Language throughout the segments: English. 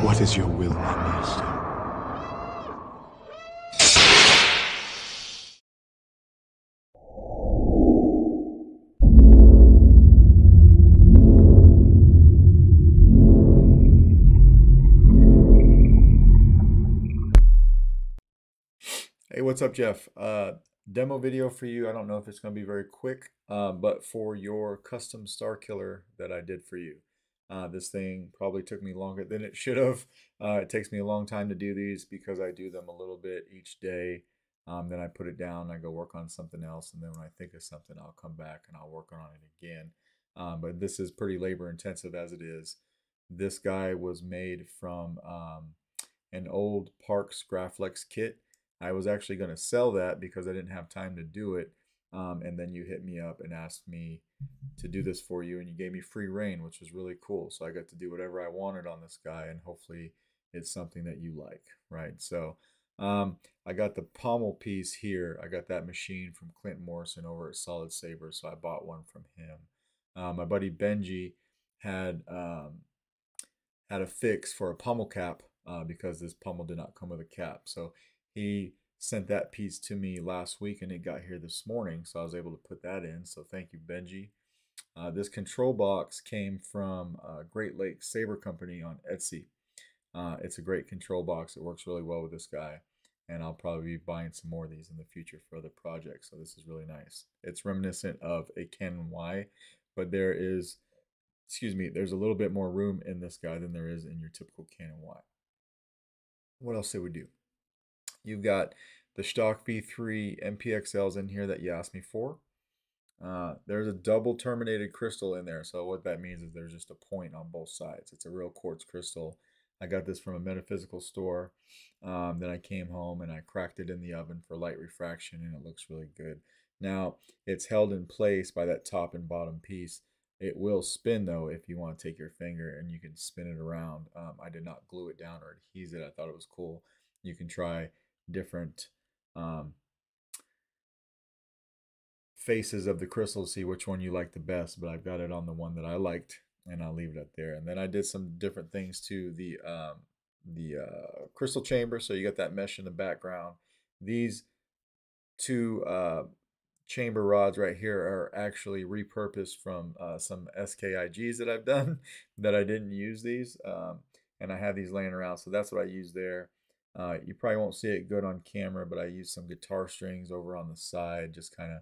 What is your will, my master? Hey, what's up, Jeff? Demo video for you. I don't know if it's going to be very quick, but for your custom Starkiller that I did for you. This thing probably took me longer than it should have. It takes me a long time to do these because I do them a little bit each day. Then I put it down, I go work on something else, and then when I think of something, I'll come back and I'll work on it again. But this is pretty labor intensive as it is. This guy was made from an old Parks Graflex kit. I was actually going to sell that because I didn't have time to do it. And then you hit me up and asked me to do this for you, and you gave me free reign, which was really cool. So I got to do whatever I wanted on this guy, and hopefully it's something that you like, right? So I got the pommel piece here. I got that machine from Clint Morrison over at Solid Saber, so I bought one from him. My buddy Benji had had a fix for a pommel cap because this pommel did not come with a cap. So he sent that piece to me last week and it got here this morning. So I was able to put that in. So thank you, Benji. This control box came from Great Lakes Saber Company on Etsy. It's a great control box. It works really well with this guy. And I'll probably be buying some more of these in the future for other projects. So this is really nice. It's reminiscent of a Canon Y, but there's a little bit more room in this guy than there is in your typical Canon Y. What else did we do? You've got the stock V3 MPXLs in here that you asked me for. There's a double terminated crystal in there. So what that means is there's just a point on both sides. It's a real quartz crystal. I got this from a metaphysical store. Then I came home and I cracked it in the oven for light refraction and it looks really good. Now it's held in place by that top and bottom piece. It will spin though if you want to take your finger and you can spin it around. I did not glue it down or adhese it. I thought it was cool. You can try different faces of the crystal to see which one you like the best, but I've got it on the one that I liked and I'll leave it up there. And then I did some different things to the crystal chamber. So you got that mesh in the background. These two chamber rods right here are actually repurposed from some SKIGs that I've done that I didn't use these. And I have these laying around. So that's what I use there. You probably won't see it good on camera, but I used some guitar strings over on the side, just kind of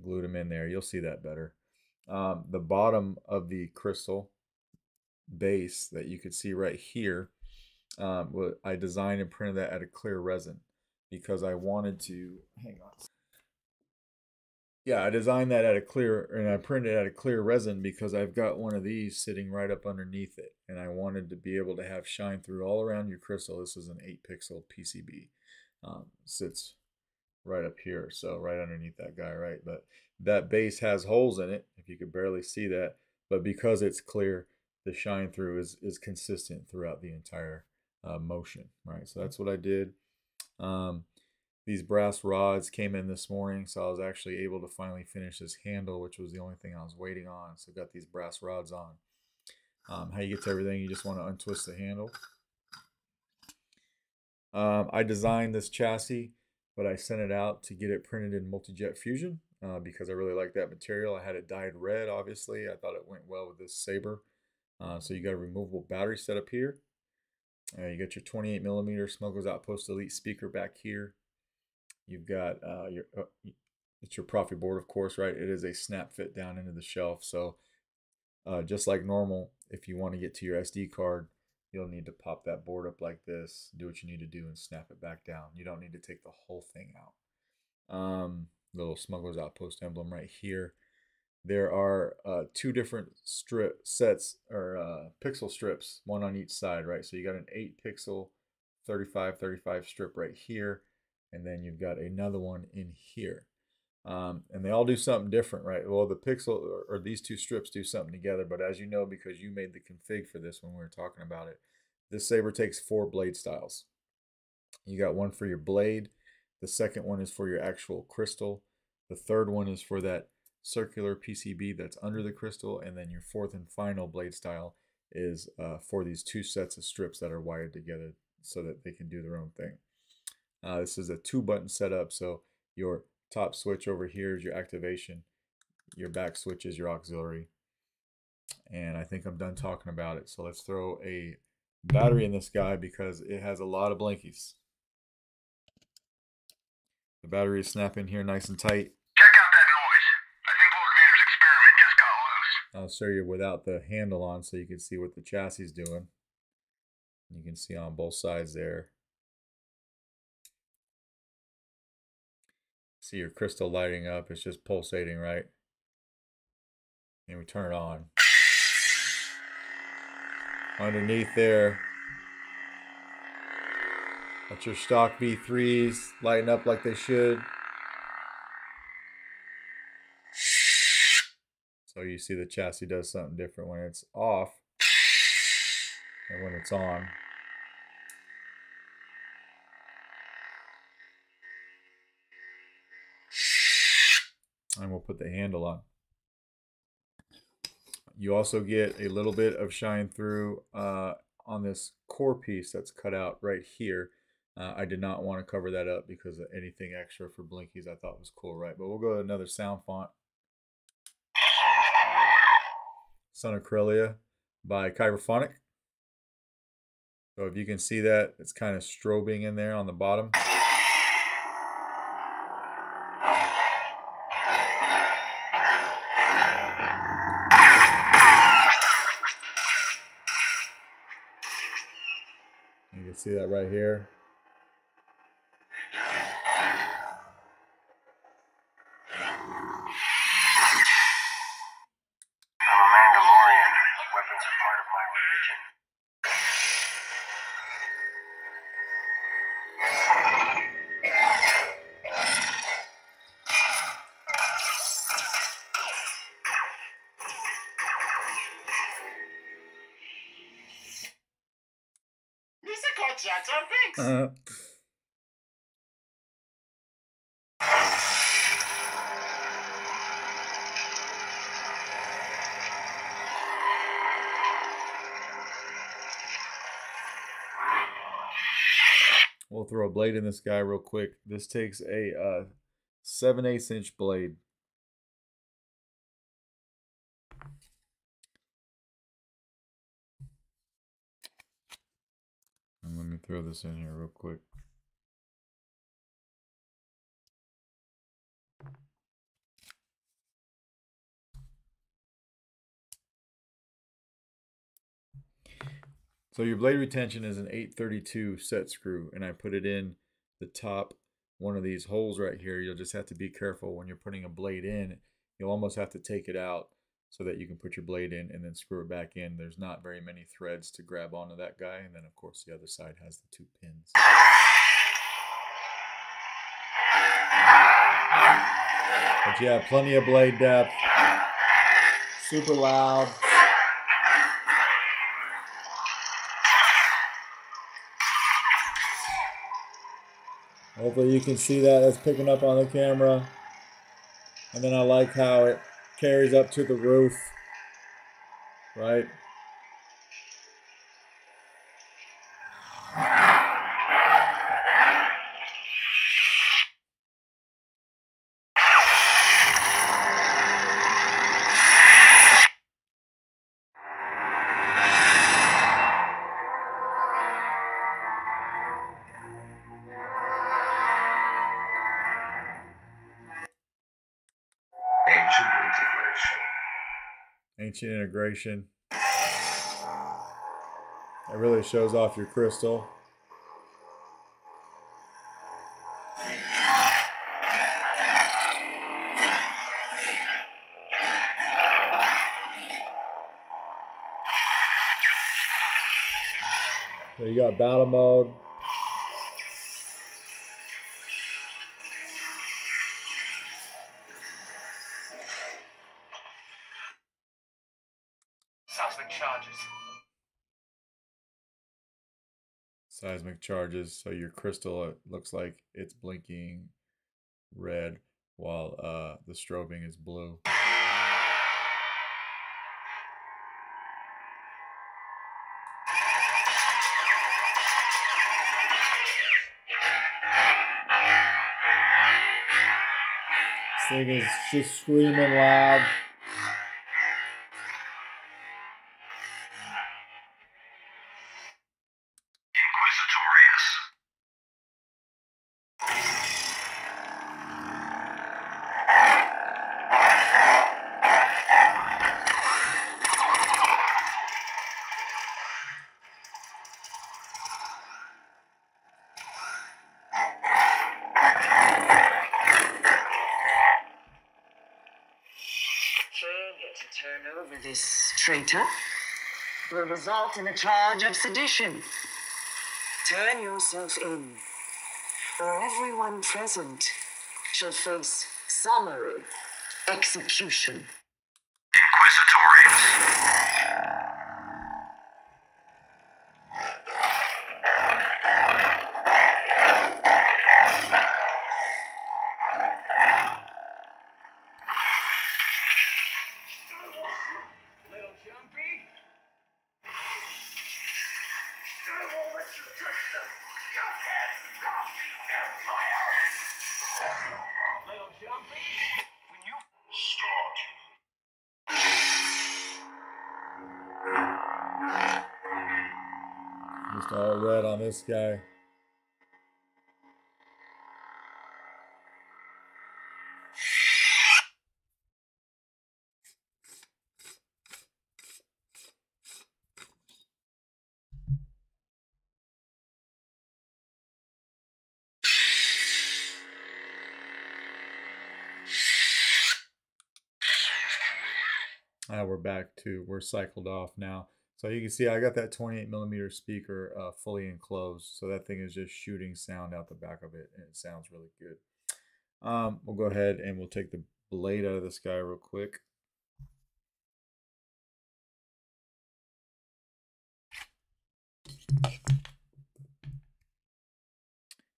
glued them in there. You'll see that better. The bottom of the crystal base that you could see right here, I designed and printed that at a clear resin because I wanted to, hang on. Yeah, I designed that at a clear, and I printed it at a clear resin because I've got one of these sitting right up underneath it. And I wanted to be able to have shine through all around your crystal. This is an 8-pixel PCB. Sits right up here, so right underneath that guy, right? But that base has holes in it, if you could barely see that. But because it's clear, the shine through is consistent throughout the entire motion, right? So that's what I did. These brass rods came in this morning, so I was actually able to finally finish this handle, which was the only thing I was waiting on. So got these brass rods on. How you get to everything, you just want to untwist the handle. I designed this chassis, but I sent it out to get it printed in multi-jet fusion because I really like that material. I had it dyed red, obviously. I thought it went well with this saber. So you got a removable battery set up here. You got your 28mm Smuggler's Outpost Elite speaker back here. You've got it's your Proffie board, of course, right? It is a snap fit down into the shelf. So just like normal, if you want to get to your SD card, you'll need to pop that board up like this, do what you need to do, and snap it back down. You don't need to take the whole thing out. Little Smuggler's Outpost emblem right here. There are two different sets or pixel strips, one on each side, right? So you got an 8-pixel 35 strip right here, and then you've got another one in here. And they all do something different, right? Well, the pixel or these two strips do something together, but as you know, because you made the config for this when we were talking about it, this saber takes 4 blade styles. You got one for your blade. The second one is for your actual crystal. The third one is for that circular PCB that's under the crystal. And then your fourth and final blade style is for these two sets of strips that are wired together so that they can do their own thing. This is a 2-button setup, so your top switch over here is your activation, your back switch is your auxiliary, and I think I'm done talking about it. So let's throw a battery in this guy because it has a lot of blinkies. The battery is snapping here nice and tight. Check out that noise. I think Lord Vader's experiment just got loose. I'll show you without the handle on so you can see what the chassis is doing. You can see on both sides there. See your crystal lighting up. It's just pulsating, right? And we turn it on. Underneath there, that's your stock V3s lighting up like they should. So you see the chassis does something different when it's off and when it's on. And we'll put the handle on. You also get a little bit of shine through on this core piece that's cut out right here. I did not want to cover that up because anything extra for Blinkies I thought was cool, right? But we'll go to another sound font. Son of Corellia by Kyberphonic. So if you can see that, it's kind of strobing in there on the bottom. You can see that right here. Weapons are part of my religion. These are called Jar Jar Binks. We'll throw a blade in this guy real quick. This takes a 7/8 inch blade. And let me throw this in here real quick. So your blade retention is an 832 set screw, and I put it in the top one of these holes right here. You'll just have to be careful when you're putting a blade in. You'll almost have to take it out so that you can put your blade in and then screw it back in. There's not very many threads to grab onto that guy, and then of course the other side has the 2 pins. But yeah, plenty of blade depth. Super loud. Hopefully you can see that. It's picking up on the camera. And then I like how it carries up to the roof, right? Ancient integration. It really shows off your crystal. So you got battle mode. Seismic charges. So your crystal, it looks like it's blinking red while the strobing is blue. thing is just screaming loud. Failure to turn over this traitor will result in a charge of sedition. Turn yourself in, or everyone present shall face summary execution. Inquisitorius. Little jumpy? I won't let you touch the scuffhead Proffie Empire. Little jumpy? When you start. Just all red on this guy. We're back to, we're cycled off now. So you can see I got that 28mm speaker fully enclosed. So that thing is just shooting sound out the back of it, and it sounds really good. We'll go ahead and we'll take the blade out of this guy real quick.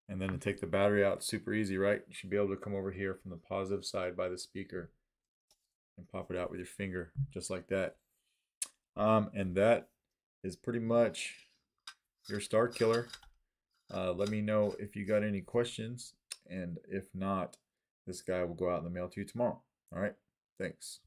And then to take the battery out, super easy, right? You should be able to come over here from the positive side by the speaker and pop it out with your finger, just like that. And that is pretty much your Starkiller. Let me know if you got any questions, and if not, this guy will go out in the mail to you tomorrow. All right, thanks.